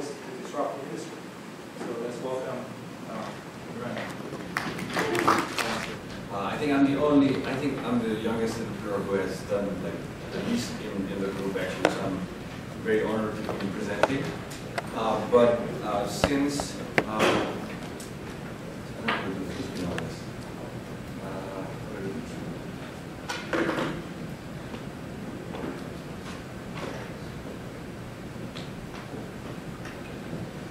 voice to disrupt the industry. So let's welcome Niran. I think I'm the youngest entrepreneur who has done like the least in the group actually, so I'm very honored to be presenting. Since I don't know how to do this, to be honest.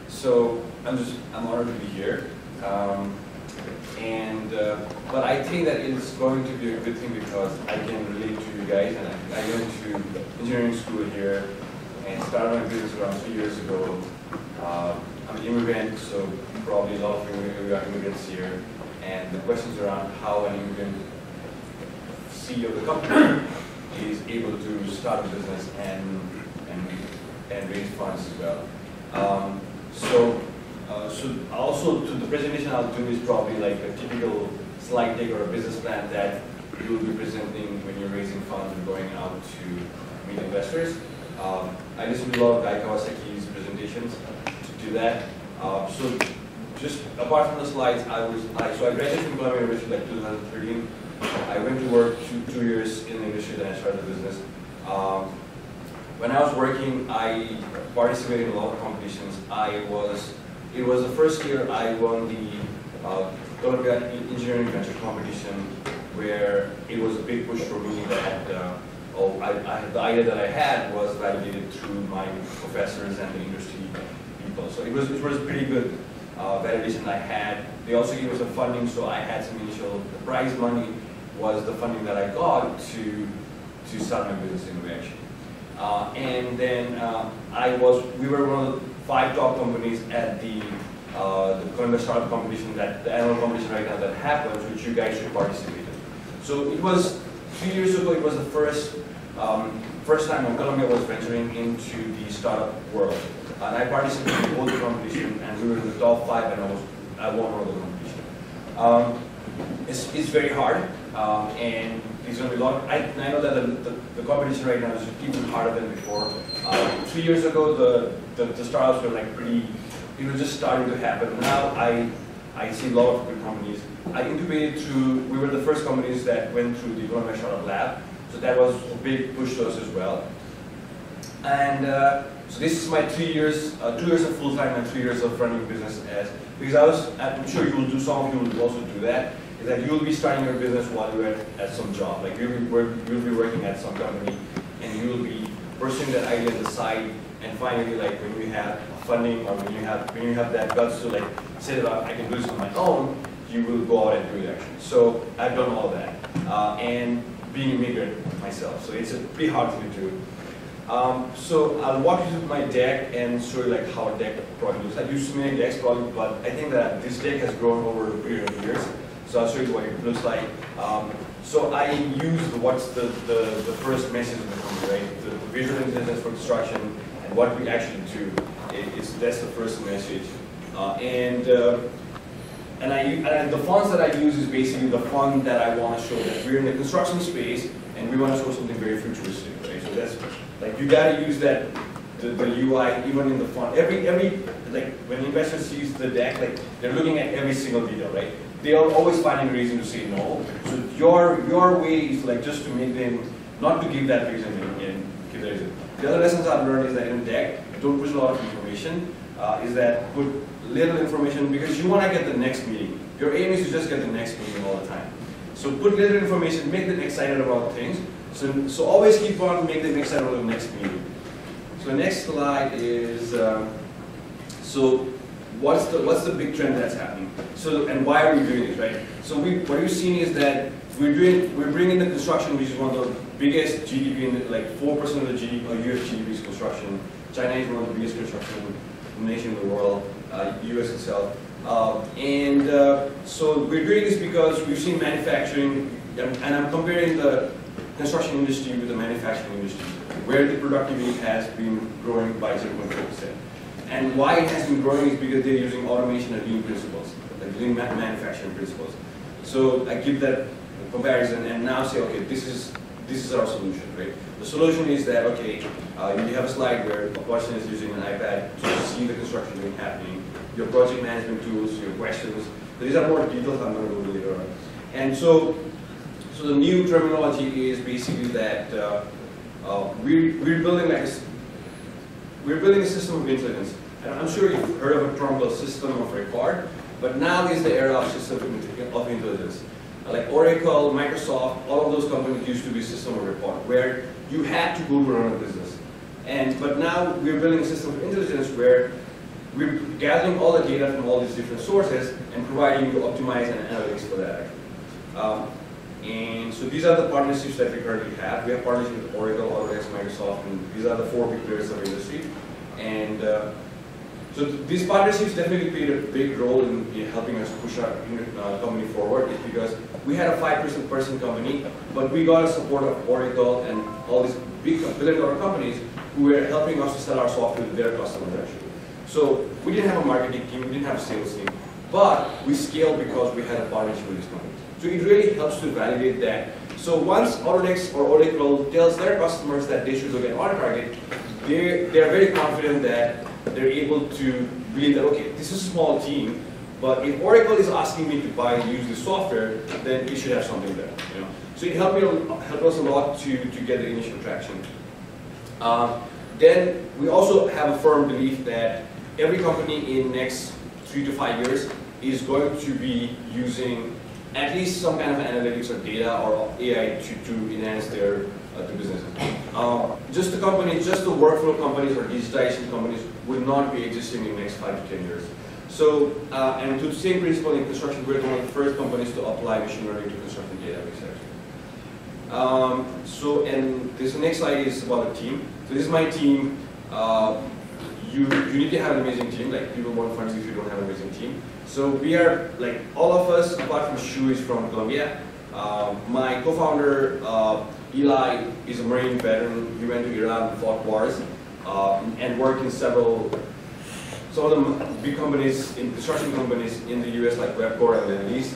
So I'm honored to be here, but I think that it's going to be a good thing because I can relate to you guys, and I went to engineering school here and started my business around 3 years ago. I'm an immigrant, so probably a lot of you are immigrants here, and the questions around how an immigrant CEO of the company is able to start a business and raise funds as well. So also to the presentation I'll do is probably like a typical slide deck or a business plan that you will be presenting when you're raising funds and going out to meet investors. I listened to a lot of Guy Kawasaki's presentations to do that. So just apart from the slides, so I graduated from Columbia University like 2013. I went to work 2 years in the industry, then I started the business. When I was working, I participated in a lot of competitions. It was the first year I won the Columbia Engineering Venture competition, where it was a big push for me that the idea that I had was validated through my professors and the industry people. So it was pretty good validation I had. They also gave us some funding, so I had some initial, the prize money was the funding that I got to start my business in Reaction. And then we were one of the 5 top companies at the Columbia Startup Competition, the annual competition right now that happens, which you guys should participate in. So it was 3 years ago. It was the first time when Columbia was venturing into the startup world, and I participated in both the competition, and we were in the top 5, and I won one of the competition. It's very hard, and there's going to be a lot. I know that the competition right now is even harder than before. 3 years ago, the startups were like pretty. It was just starting to happen. Now I see a lot of good companies. I incubated through. We were the first companies that went through the Columbia Startup Lab, so that was a big push to us as well. And so this is my 3 years, 2 years of full time and 3 years of running business because I'm sure you will do, some of you will also do that, is that you will be starting your business while you're at some job. Like you'll be working at some company, and you will be pursuing that idea on the side, and finally, like when you have funding or when you have that guts to like say that I can do this on my own, you will go out and do it actually. So I've done all that, and being an immigrant myself, so it's a pretty hard thing to do. So I'll walk you through my deck and show you like how a deck probably looks like. I used to make decks probably, but I think that this deck has grown over a period of years. So I'll show you what it looks like. So I use what's the first message of the company, right? The visual intelligence for construction and what we actually do. That's the first message. And the fonts that I use is basically the font that I want to show that we're in the construction space and we want to show something very futuristic, right? So that's like you got to use that the UI even in the font. Every like when investors sees the deck, like they're looking at every single detail, right? They are always finding a reason to say no. So your way is like just to make them not to give that reason and give that reason. The other lessons I've learned is that in a deck, don't put a lot of information. Is that put little information because you want to get the next meeting. Your aim is to just get the next meeting all the time. So put little information, make them excited about things. So always keep on, make them excited about the next meeting. So the next slide is so what's the big trend that's happening? So and why are we doing this, right? So what you're seeing is that we're bringing the construction, which is one of the biggest GDP in like 4% of the GDP, US GDP is construction. China is one of the biggest construction nation in the world, US itself. So we're doing this because we've seen manufacturing, and I'm comparing the construction industry with the manufacturing industry, where the productivity has been growing by 0.4%. And why it has been growing is because they're using automation and lean principles, like lean manufacturing principles. So I give that comparison and now say, okay, this this is our solution, right? The solution is that, okay, you have a slide where a person is using an iPad to see the construction doing happening, your project management tools, your questions. These are more details I'm going to go to later on. And so the new terminology is basically that we're building a system of intelligence. And I'm sure you've heard of a term called system of record, but now is the era of system of intelligence. Like Oracle, Microsoft, all of those companies used to be system of record, where you had to go to run a business. But now we're building a system of intelligence where we're gathering all the data from all these different sources and providing you optimized analytics for that. And so these are the partnerships that we currently have. We have partnerships with Oracle, Uris, Microsoft, and these are the 4 big players of the industry. And so these partnerships definitely played a big role in helping us push our company forward. It's because we had a 5-person company, but we got the support of Oracle and all these big billion-dollar companies who were helping us to sell our software to their customers actually. So we didn't have a marketing team, we didn't have a sales team, but we scaled because we had a partnership with this company. So it really helps to validate that. So once Autodesk or Oracle tells their customers that they should look at onTarget, they are very confident that they're able to believe that, okay, this is a small team, but if Oracle is asking me to buy and use this software, then it should have something there. You know? So it helped us a lot to get the initial traction. Then we also have a firm belief that every company in the next 3 to 5 years is going to be using at least some kind of analytics or data or AI to enhance their businesses. Just the workflow companies or digitization companies will not be existing in the next 5 to 10 years. So, and to the same principle in construction, we're one of the first companies to apply machine learning to construction database. And this next slide is about the team. So this is my team. You need to have an amazing team. Like, people won't fund you if you don't have an amazing team. So we are, like, all of us, apart from Shu, is from Colombia. My co-founder, Eli, is a Marine veteran. He went to Iran, fought wars, and worked in some of the big companies, in construction companies in the US, like Webcor and Lendlease.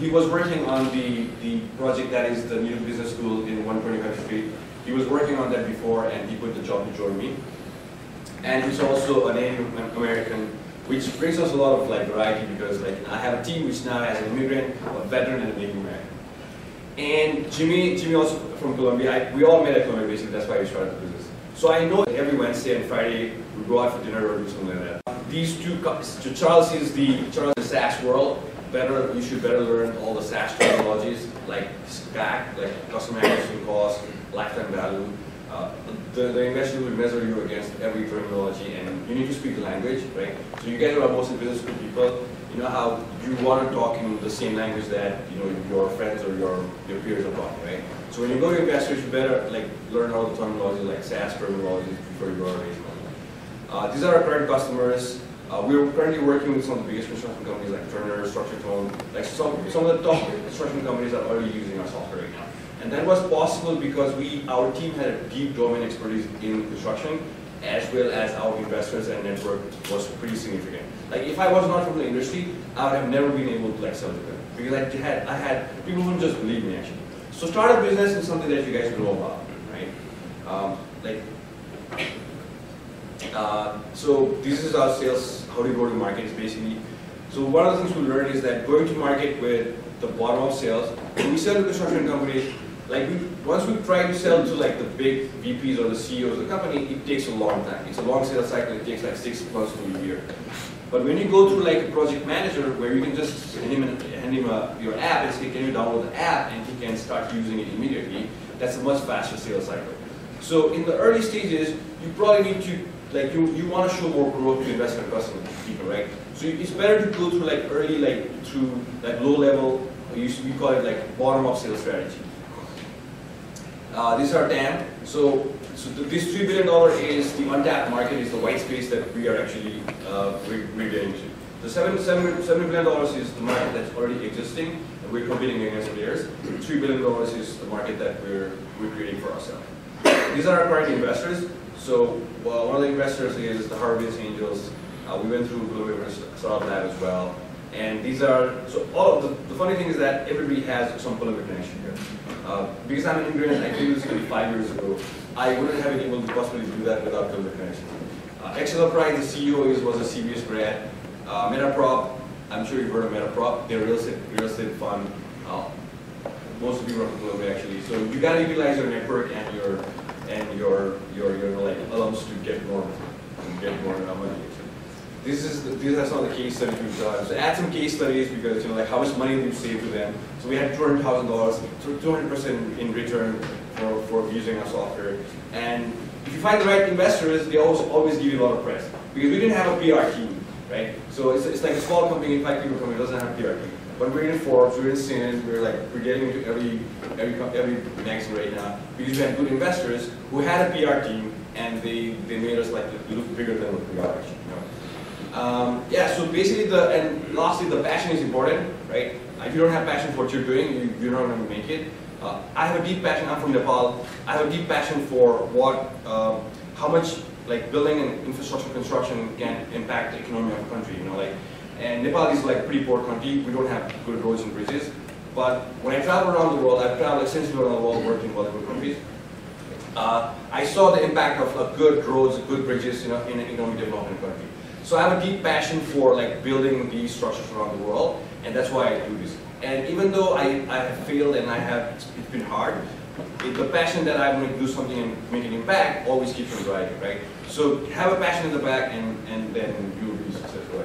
He was working on the project that is the new business school in 125th Street. He was working on that before, and he quit the job to join me. And he's also a Native American, which brings us a lot of variety, because I have a team which now has an immigrant, a veteran, and a Native American. And Jimmy also from Colombia. We all met at Colombia, basically. That's why we started the business. So I know every Wednesday and Friday we go out for dinner or do something like that. These two, Charles is the SaaS world. You should better learn all the SaaS terminologies like CAC, like customer acquisition cost, lifetime value. The investor will measure you against every terminology, and you need to speak the language, right? So you guys are mostly business school people. You know how you want to talk in the same language that your friends or your peers are talking, right? So when you go to investors, you better learn all the terminology like SaaS terminology before you go to raise money. These are our current customers. We're currently working with some of the biggest construction companies like Turner, Structure Tone, like some of the top construction companies are already using our software right now. And that was possible because our team had a deep domain expertise in construction, as well as our investors and network was pretty significant. Like, if I was not from the industry, I would have never been able to sell to them, because I had people who just believe me actually. So start a business is something that you guys know about, right? So this is our sales, how do you go to market is basically. So one of the things we learned is that going to market with the bottom of sales, when we sell to construction companies, once we try to sell to the big VPs or the CEOs of the company, it takes a long time. It's a long sales cycle. It takes 6 months to a year. But when you go through a project manager, where you can just hand him your app and say, can you download the app, and he can start using it immediately, that's a much faster sales cycle. So in the early stages, you probably need to, you want to show more growth to investment customer people, right? So it's better to go through early, through low level, we call it bottom up sales strategy. These are TAM. So this $3 billion is the untapped market, is the white space that we are actually we're getting to. The $7 billion is the market that's already existing, and we're competing against players. $3 billion is the market that we're creating for ourselves. These are our current investors. So one of the investors is the Harvey's Angels. We went through a little bit of that as well. And these are, so all of the funny thing is that everybody has some political connection here. Because I'm an immigrant, I came to this country 5 years ago, I wouldn't have been able to possibly do that without political connection. Excelpride, the CEO was a CBS grad. Metaprop, I'm sure you've heard of Metaprop, they're a real estate fund. Most of you are globally actually. So you gotta utilize your network and your like alums to get more money. These are some of the case studies we've done. So add some case studies because like how much money we've saved to them. So we had $200,000, so 200% in return for using our software. And if you find the right investors, they always give you a lot of press because we didn't have a PR team, right? So it's like a small company, 5 people company, doesn't have a PR team. But we're in Forbes, we're in CNN, we're getting into every magazine right now because we had good investors who had a PR team and they made us like look bigger than what we are actually. Yeah, so basically and lastly, the passion is important, right? If you don't have passion for what you're doing, you're not going to make it. I have a deep passion, I'm from Nepal, I have a deep passion for how much like building and infrastructure construction can impact the economy of a country, and Nepal is like a pretty poor country, we don't have good roads and bridges, but when I travel around the world, I've traveled extensively around the world working in multiple countries, I saw the impact of good roads, good bridges, in an economic development country. So I have a deep passion for like building these structures around the world, and that's why I do this. And even though I have failed and it's been hard, the passion that I want to do something and make an impact always keeps me driving, right? So have a passion in the back, and then you'll be successful.